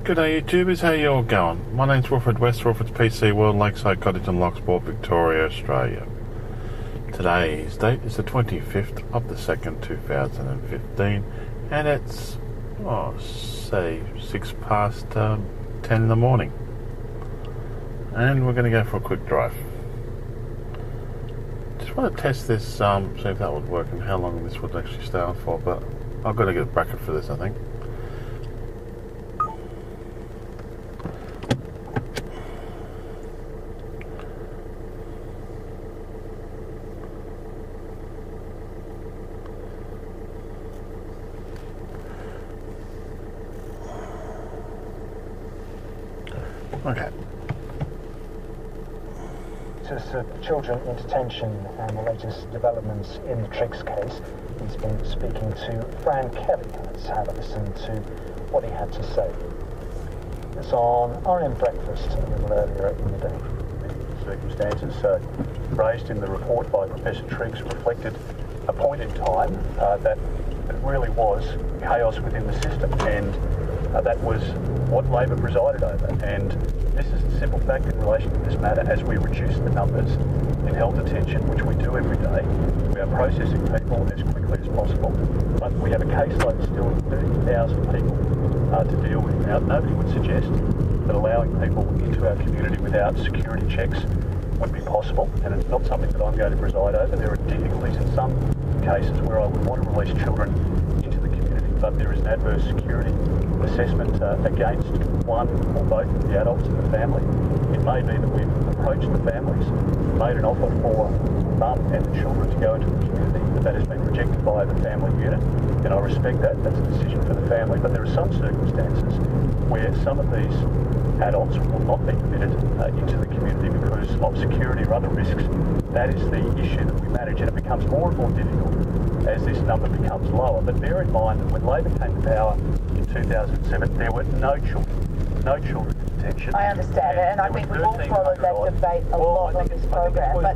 Good day YouTubers, how you all going? My name's Wilfred, West Wilfred's PC World, Lakeside Cottage in Locksport, Victoria, Australia. Today's date is the 25th of the 2nd, 2015, and it's, say 6 past 10 in the morning. And we're going to go for a quick drive. Just want to test this, see if that would work and how long this would actually stay on for, but I've got to get a bracket for this, I think. Okay. Just children in detention and the latest developments in the Triggs case. He's been speaking to Fran Kelly. Let's have a listen to what he had to say. It's on RM Breakfast a little earlier in the day. The circumstances raised in the report by Professor Triggs reflected a point in time that it really was chaos within the system, and that was what Labor presided over. And this is the simple fact in relation to this matter. As we reduce the numbers in held detention, which we do every day, we are processing people as quickly as possible. But we have a caseload still of 30,000 people to deal with. Now, nobody would suggest that allowing people into our community without security checks would be possible, and it's not something that I'm going to preside over. There are difficulties in some cases where I would want to release children into the community, but there is an adverse security assessment against one or both of the adults in the family. It may be that we've approached the families, made an offer for mum and the children to go into the community, but that has been rejected by the family unit, and I respect that. That's a decision for the family. But there are some circumstances where some of these adults will not be permitted into the community because of security or other risks. That is the issue that we manage, and it becomes more and more difficult as this number becomes lower. But bear in mind that when Labor came to power in 2007, there were no children in detention. I understand it, and I think we've all followed that debate a lot on this program. But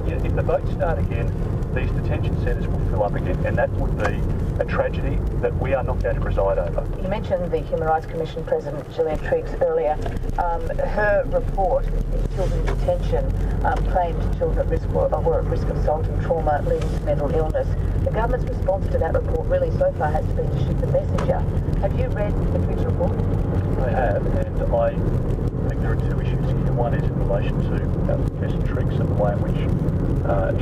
if the votes start again, these detention centres will fill up again, and that would be a tragedy that we are not going to preside over. You mentioned the Human Rights Commission President Gillian Triggs earlier. Her report, Children in Detention, claimed children at risk were at risk of assault and trauma leading to mental illness. The government's response to that report really so far has been to shoot the messenger. Have you read the Triggs report? I have, and I think there are two issues here. One is in relation to Professor Triggs and the way in which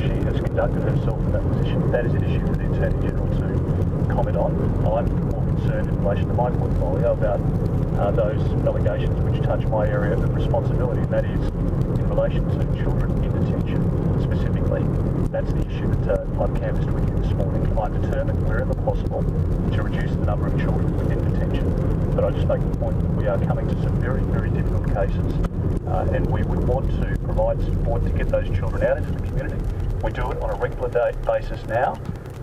she has conducted herself in that position. That is an issue for the Attorney General to comment on. I'm more concerned in relation to my portfolio about those allegations which touch my area of responsibility, and that is in relation to children in detention specifically. That's the issue that I've canvassed with you this morning. I'm determined wherever possible to reduce the number of children within detention. But I just make the point that we are coming to some very, very difficult cases, and we would want to provide support to get those children out into the community. We do it on a regular basis now.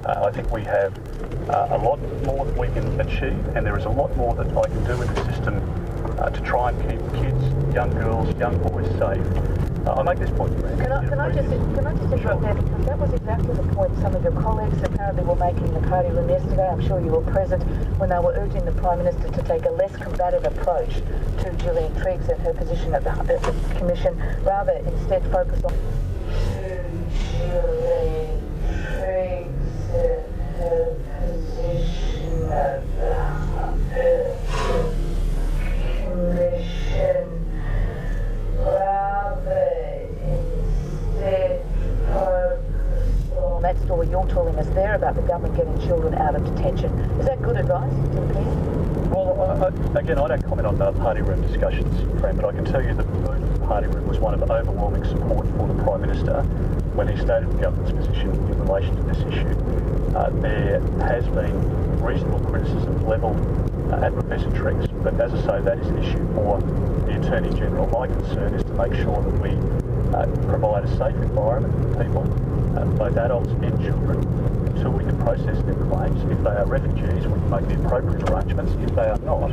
I think we have a lot more that we can achieve, and there is a lot more that I can do in the system to try and keep kids, young girls, young boys safe. I'll make this point. Can I just interrupt there, because that was exactly the point some of your colleagues apparently were making in the party room yesterday. I'm sure you were present when they were urging the Prime Minister to take a less combative approach to Gillian Triggs and her position at the Commission, rather instead focus on Gillian Triggs and her position at the Commission, rather instead focus on that story you're telling us there about the government getting children out of detention. Is that good advice to the PM? Well, again, I don't comment on party room discussions, Fran, but I can tell you that the mood of the party room was one of overwhelming support for the Prime Minister when he stated the government's position in relation to this issue. There has been reasonable criticism levelled at Professor Triggs, but as I say, that is an issue for the Attorney General. My concern is to make sure that we provide a safe environment for people, both adults and children, until we can process their claims. If they are refugees, we can make the appropriate arrangements. If they are not,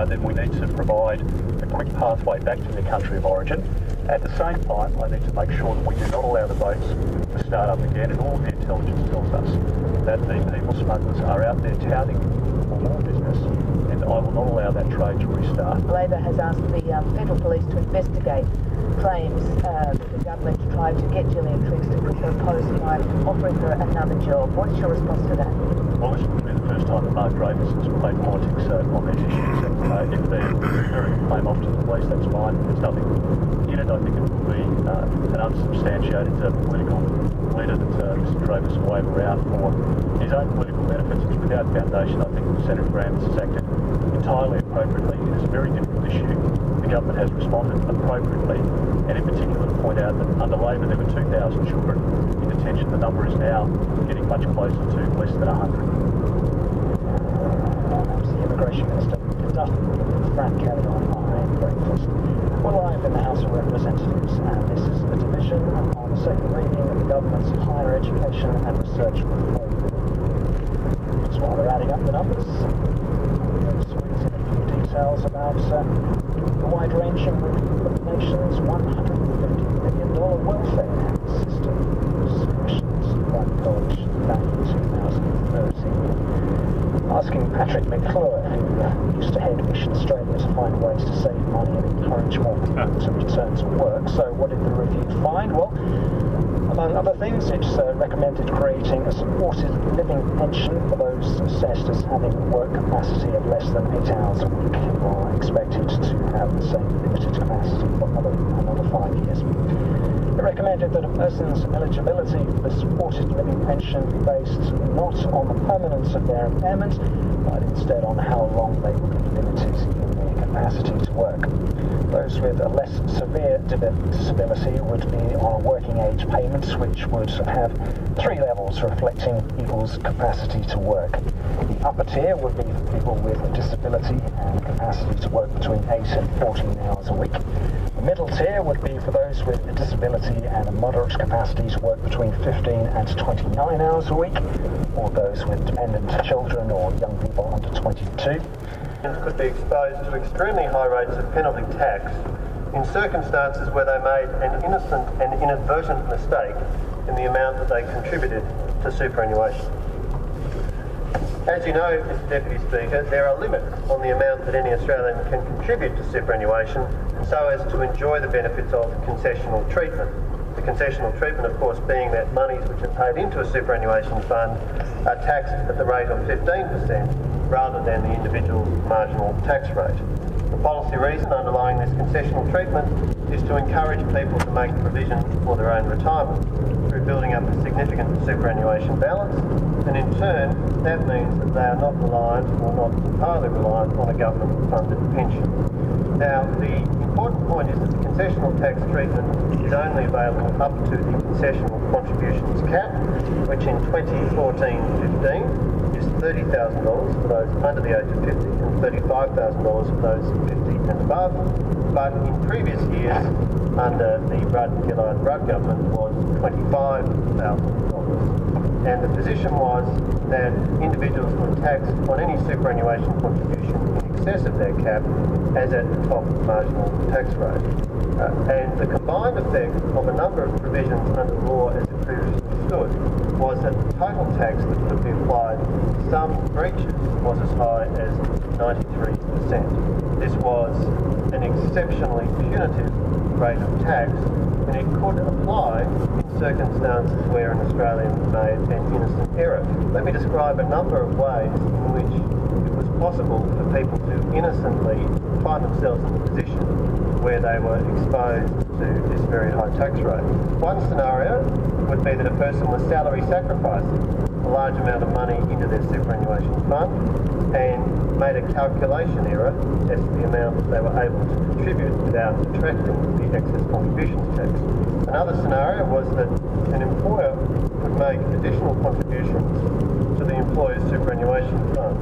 then we need to provide a quick pathway back to their country of origin. At the same time, I need to make sure that we do not allow the boats to start up again, and all of the intelligence tells us that the people smugglers are out there touting for more business, and I will not allow that trade to restart. Labor has asked the federal police to investigate claims that the government tried to get Gillian Triggs to quit her post by offering her another job. What's your response to that? Well, this would be the first time that Mark Davis has played politics on these issues. If they're referring a claim off to the police, that's fine. There's nothing in it. I think it would be an unsubstantiated political leader that Mr. Davis will wave around for his own political benefits. It's without foundation. I think Senator Graham has acted entirely appropriately. It is a very difficult issue. The government has responded appropriately, and in particular to point out that under Labor there were 2,000 children in detention. The number is now getting much closer to less than 100. The Immigration Minister conducted with Frank Kelly on breakfast. We're live in the House of Representatives, and this is the division on the second reading of the government's higher education and research reform. Just while they're adding up the numbers, we'll squeeze in a few details about the wide-ranging review of the nation's $150 million welfare system, whose commissions were published back in 2013. Asking Patrick McClure, who used to head Mission Australia, to find ways to save money and encourage more people to return to work. So what did the review find? Well, among other things, it's recommended creating a supported living pension for those assessed as having work capacity of less than 8 hours a week or expected to have the same limited capacity for another 5 years. It recommended that a person's eligibility for the supported living pension be based not on the permanence of their impairment, but instead on how long they would be limited in their capacity to work. Those with a less severe disability would be on a working age payment, which would have 3 levels reflecting people's capacity to work. The upper tier would be for people with a disability and capacity to work between 8 and 14 hours a week. The middle tier would be for those with a disability and a moderate capacity to work between 15 and 29 hours a week, or those with dependent children or young people under 22. Could be exposed to extremely high rates of penalty tax in circumstances where they made an innocent and inadvertent mistake in the amount that they contributed to superannuation. As you know, Mr Deputy Speaker, there are limits on the amount that any Australian can contribute to superannuation so as to enjoy the benefits of concessional treatment. The concessional treatment, of course, being that monies which are paid into a superannuation fund are taxed at the rate of 15% rather than the individual marginal tax rate. The policy reason underlying this concessional treatment is to encourage people to make provision for their own retirement through building up a significant superannuation balance, and in turn that means that they are not reliant or not entirely reliant on a government-funded pension. Now, the important point is that the concessional tax treatment is only available up to the concessional contributions cap, which in 2014-15 is $30,000 for those under the age of 50 and $35,000 for those 50 and above. But in previous years, under the Rudd-Gillard-Rudd government, was $25,000. And the position was that individuals were taxed on any superannuation contribution in excess of their cap as at the top marginal tax rate. And the combined effect of a number of provisions under the law as it previously stood was that the total tax that could be applied to some breaches was as high as 93%. This was an exceptionally punitive rate of tax, and it could apply in circumstances where an Australian made an innocent error. Let me describe a number of ways in which it was possible for people to innocently find themselves in a position where they were exposed to this very high tax rate. One scenario would be that a person was salary sacrificing a large amount of money into their superannuation fund and made a calculation error as to the amount that they were able to contribute without detracting the excess contributions tax. Another scenario was that an employer could make additional contributions to the employer's superannuation fund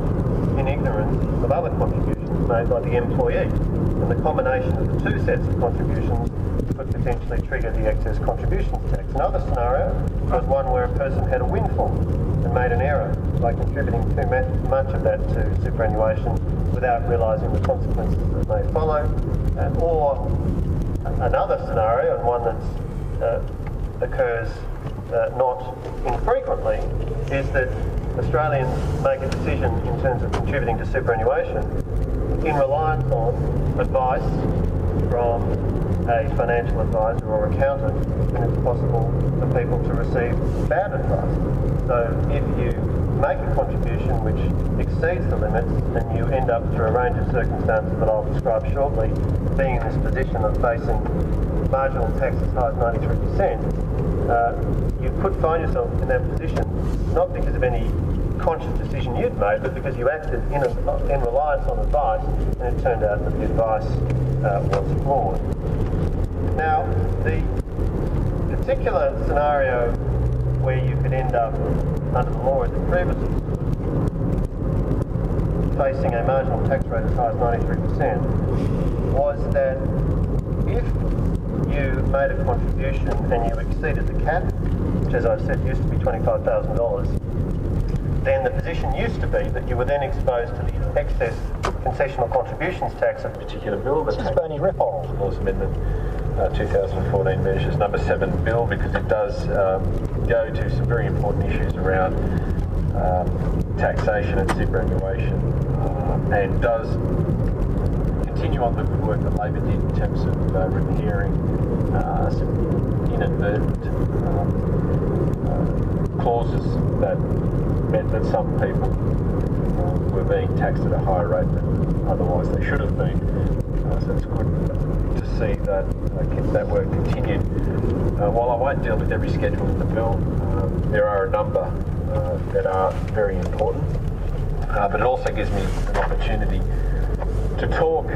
in ignorance of other contributions made by the employee, and the combination of the two sets of contributions could potentially trigger the excess contributions tax. Another scenario was one where a person had a windfall and made an error by contributing too much of that to superannuation without realising the consequences that may follow. Or another scenario, and one that occurs not infrequently, is that Australians make a decision in terms of contributing to superannuation in reliance on advice from a financial advisor or accountant, and it's possible for people to receive bad advice. So if you make a contribution which exceeds the limits and you end up, through a range of circumstances that I'll describe shortly, being in this position of facing marginal tax as high as 93%, you could find yourself in that position not because of any conscious decision you'd made, but because you acted in reliance on advice, and it turned out that the advice was flawed. Now, the particular scenario where you could end up under the law as it previously facing a marginal tax rate as high as 93% was that if you made a contribution and you exceeded the cap, which, as I've said, used to be $25,000, then the position used to be that you were then exposed to the excess concessional contributions tax of a particular bill. This is Bernie Ripoll. Laws Amendment 2014 Measures number 7 bill, because it does go to some very important issues around taxation and superannuation, and does continue on the good work that Labor did in terms of repairing some inadvertent clauses that meant that some people were being taxed at a higher rate than otherwise they should have been. So it's good to see that that work continued. While I won't deal with every schedule in the bill, there are a number that are very important, but it also gives me an opportunity to talk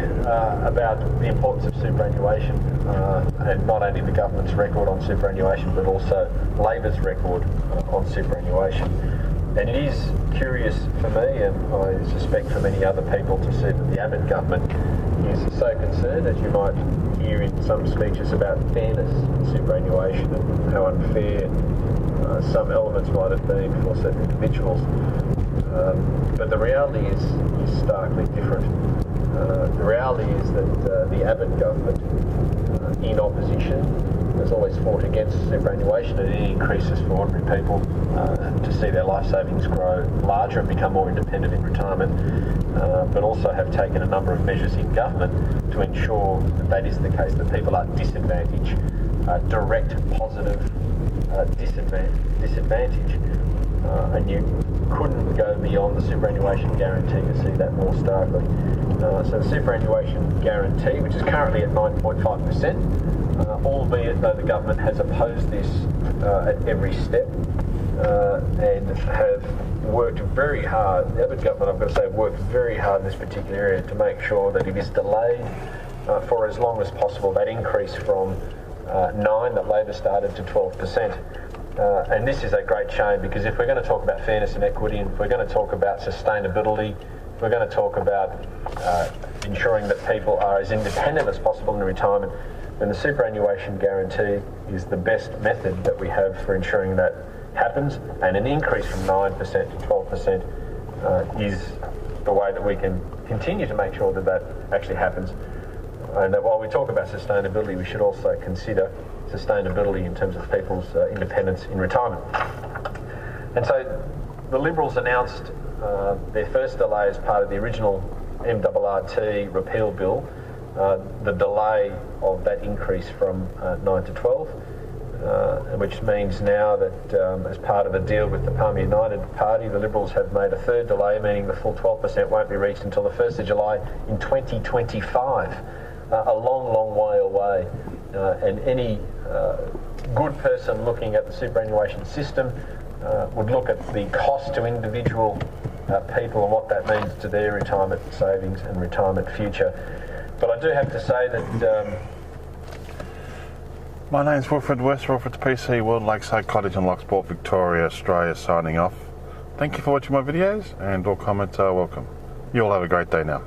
about the importance of superannuation, and not only the government's record on superannuation, but also Labor's record on superannuation. And it is curious for me, and I suspect for many other people, to see that the Abode government is so concerned, as you might hear in some speeches, about fairness in superannuation and how unfair some elements might have been for certain individuals. But the reality is starkly different. The reality is that the Abode government, in opposition, has always fought against superannuation and any increases for ordinary people to see their life savings grow larger and become more independent in retirement, but also have taken a number of measures in government to ensure that that is the case, that people are disadvantaged, direct positive disadvantage, and you couldn't go beyond the superannuation guarantee to see that more starkly. So the superannuation guarantee, which is currently at 9.5%, albeit though the government has opposed this at every step, and have worked very hard, the Abode government, I've got to say, worked very hard in this particular area to make sure that it is delayed for as long as possible, that increase from 9 that Labor started to 12%. And this is a great shame, because if we're going to talk about fairness and equity, and if we're going to talk about sustainability, if we're going to talk about ensuring that people are as independent as possible in retirement, then the superannuation guarantee is the best method that we have for ensuring that happens, and an increase from 9% to 12% is the way that we can continue to make sure that that actually happens. And while we talk about sustainability, we should also consider sustainability in terms of people's independence in retirement. And so the Liberals announced their first delay as part of the original MRRT repeal bill, the delay of that increase from 9 to 12, which means now that as part of a deal with the Palmer United Party, the Liberals have made a third delay, meaning the full 12% won't be reached until the 1st of July in 2025. A long, long way away. And any good person looking at the superannuation system would look at the cost to individual people and what that means to their retirement savings and retirement future. But I do have to say that... My name's Wilfred West, Wilfred's PC, World Lakeside Cottage in Locksport, Victoria, Australia, signing off. Thank you for watching my videos, and all comments are welcome. You all have a great day now.